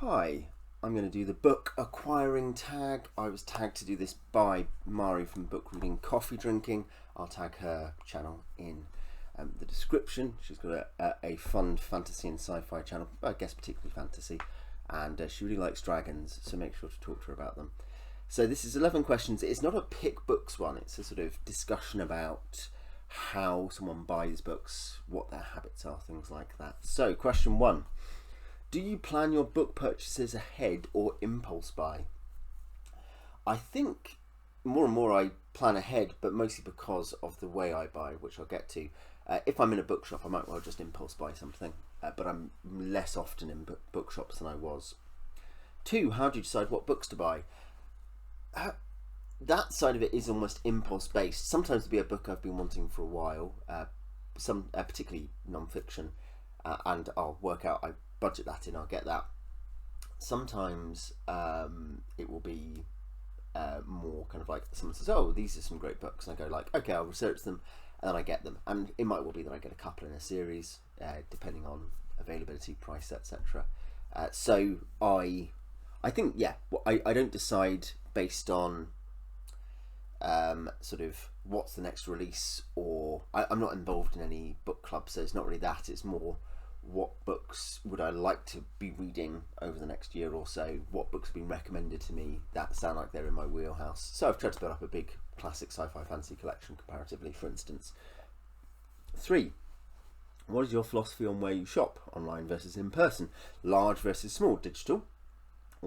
Hi, I'm going to do the book acquiring tag. I was tagged to do this by Mari from Book Reading Coffee Drinking. I'll tag her channel in the description. She's got a fun fantasy and sci-fi channel, I guess particularly fantasy, and she really likes dragons, so make sure to talk to her about them. So this is 11 questions. It's not a pick books one, it's a sort of discussion about how someone buys books, what their habits are, things like that. So question 1. Do you plan your book purchases ahead or impulse buy? I think more and more I plan ahead, but mostly because of the way I buy, which I'll get to. If I'm in a bookshop, I might well just impulse buy something, but I'm less often in bookshops than I was. 2, how do you decide what books to buy? That side of it is almost impulse based. Sometimes it'll be a book I've been wanting for a while, particularly non-fiction, and I'll work out, I budget that in, I'll get that. Sometimes it will be more kind of like someone says, oh, these are some great books, and I go like, okay, I'll research them, and then I get them. And it might well be that I get a couple in a series, depending on availability, price, etc. So I think, yeah, I don't decide based on sort of what's the next release, or I'm not involved in any book club, so it's not really that. It's more, what books would I like to be reading over the next year or so? What books have been recommended to me that sound like they're in my wheelhouse? So I've tried to build up a big classic sci-fi fantasy collection comparatively, for instance. 3, what is your philosophy on where you shop, online versus in person, large versus small, digital,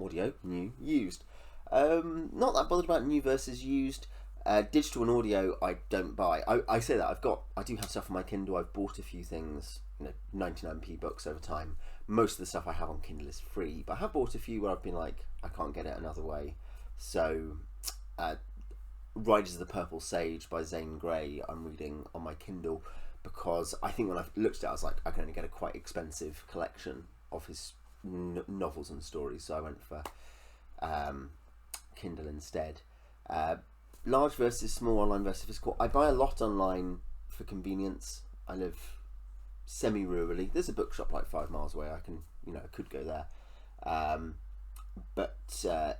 audio, new, used? Not that bothered about new versus used. Digital and audio I don't buy. I say that I do have stuff on my Kindle. I've bought a few things, 99p books over time. Most of the stuff I have on Kindle is free, but I have bought a few where I've been like, I can't get it another way. So Riders of the Purple Sage by Zane Grey I'm reading on my Kindle, because I think when I looked at it I was like, I can only get a quite expensive collection of his novels and stories, so I went for Kindle instead. Large versus small, online versus physical. I buy a lot online for convenience. I live semi-rurally. There's a bookshop like 5 miles away. I could go there, but for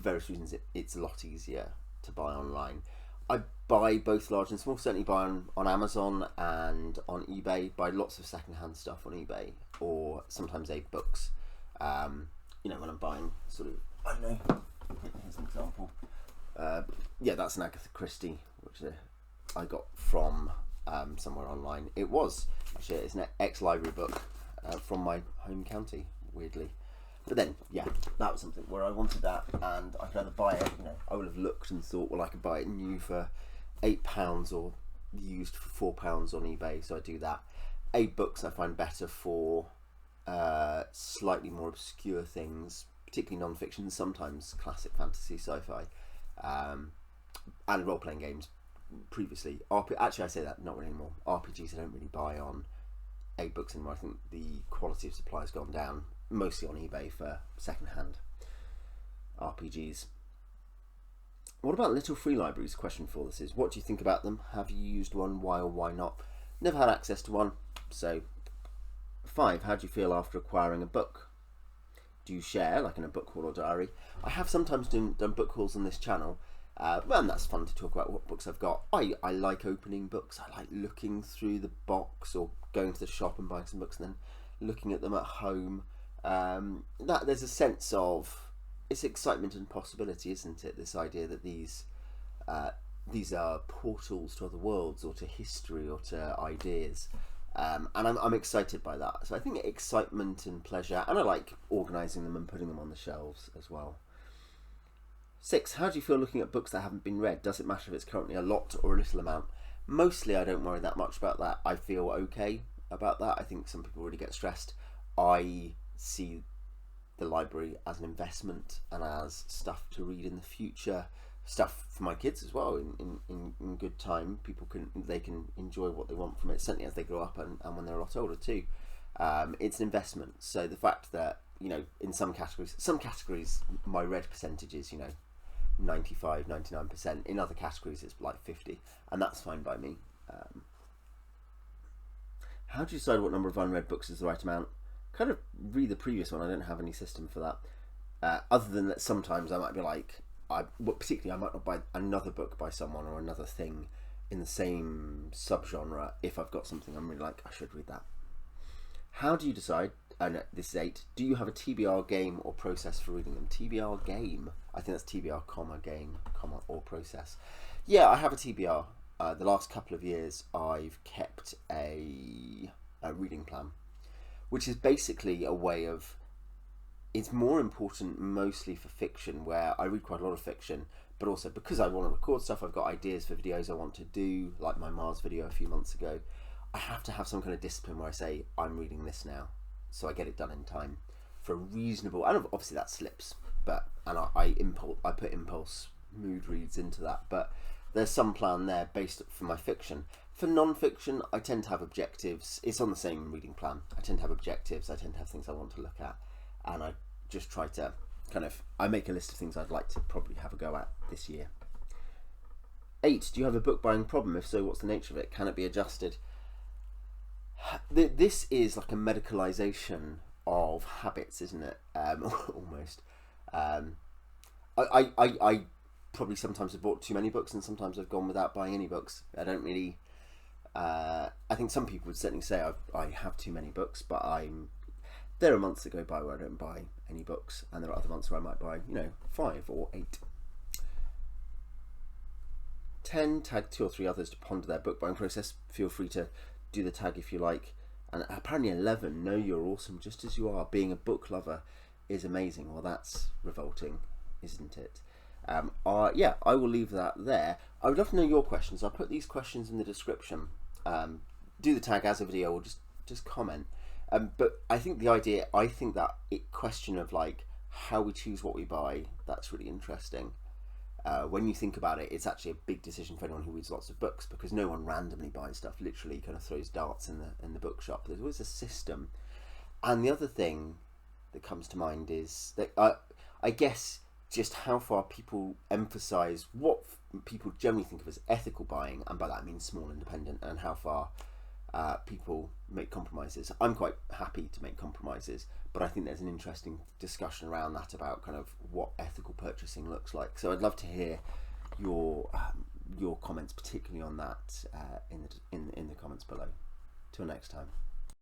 various reasons it's a lot easier to buy online. I buy both large and small. Certainly buy on Amazon and on eBay. Buy lots of second-hand stuff on eBay, or sometimes books. When I'm buying sort of, I don't know. Here's an example. Yeah, that's an Agatha Christie, which I got from somewhere online. It's an ex-library book from my home county, weirdly. But then, yeah, that was something where I wanted that, and I could either buy it, I would have looked and thought, well, I could buy it new for £8 or used for £4 on eBay, so I do that. Books I find better for slightly more obscure things, particularly non-fiction, sometimes classic fantasy, sci-fi, and role-playing games. Previously, actually I say that not really anymore. RPGs I don't really buy on books anymore. I think the quality of supply has gone down, mostly on eBay for second-hand RPGs. What about little free libraries? Question 4 this is. What do you think about them? Have you used one? Why or why not? Never had access to one. So 5, how do you feel after acquiring a book? Do you share, like in a book haul or diary? I have sometimes done book hauls on this channel, and that's fun to talk about what books I've got. I like opening books. I like looking through the box, or going to the shop and buying some books and then looking at them at home. That there's a sense of, it's excitement and possibility, isn't it? This idea that these are portals to other worlds, or to history, or to ideas. And I'm excited by that. So I think excitement and pleasure, and I like organising them and putting them on the shelves as well. 6, how do you feel looking at books that haven't been read? Does it matter if it's currently a lot or a little amount? Mostly I don't worry that much about that. I feel okay about that. I think some people really get stressed. I see the library as an investment and as stuff to read in the future, stuff for my kids as well in good time. They can enjoy what they want from it, certainly as they grow up and when they're a lot older too. It's an investment. So the fact that, in some categories my read percentage is 95, 99%. In other categories it's like 50, and that's fine by me. How do you decide what number of unread books is the right amount? kind of read the previous one. I don't have any system for that. Other than that, sometimes I might be like, particularly I might not buy another book by someone or another thing in the same subgenre if I've got something I'm really like, I should read that. How do you decide? No, this is 8. Do you have a TBR game or process for reading them? TBR game. I think that's TBR, comma, game, comma, or process. Yeah, I have a TBR. The last couple of years, I've kept a reading plan, which is basically a way of. It's more important mostly for fiction, where I read quite a lot of fiction, but also because I want to record stuff, I've got ideas for videos I want to do, like my Mars video a few months ago. I have to have some kind of discipline where I say, I'm reading this now, so I get it done in time for a reasonable, and obviously that slips, but, and I put impulse mood reads into that, but there's some plan there based for my fiction. For non-fiction, I tend to have objectives. It's on the same reading plan. I tend to have objectives, I tend to have things I want to look at, and I just try to I make a list of things I'd like to probably have a go at this year. 8, do you have a book buying problem? If so, what's the nature of it? Can it be adjusted? This is like a medicalization of habits, isn't it? Almost. I probably sometimes have bought too many books, and sometimes I've gone without buying any books. I don't really. I think some people would certainly say I have too many books, but there are months that go by where I don't buy any books, and there are other months where I might buy, 5 or 8. 10, tag 2 or 3 others to ponder their book buying process. Feel free to do the tag if you like. And apparently 11, know you're awesome just as you are. Being a book lover is amazing. Well, that's revolting, isn't it? Yeah, I will leave that there. I would love to know your questions. I'll put these questions in the description. Do the tag as a video, or just comment. But I think that question of like how we choose what we buy, that's really interesting. When you think about it, it's actually a big decision for anyone who reads lots of books, because no one randomly buys stuff, literally kind of throws darts in the bookshop. There's always a system. And the other thing that comes to mind is that I guess just how far people emphasize what people generally think of as ethical buying, and by that I mean small independent, and how far people make compromises. I'm quite happy to make compromises, but I think there's an interesting discussion around that, about kind of what ethical purchasing looks like. So I'd love to hear your comments, particularly on that, in the comments below. Till next time.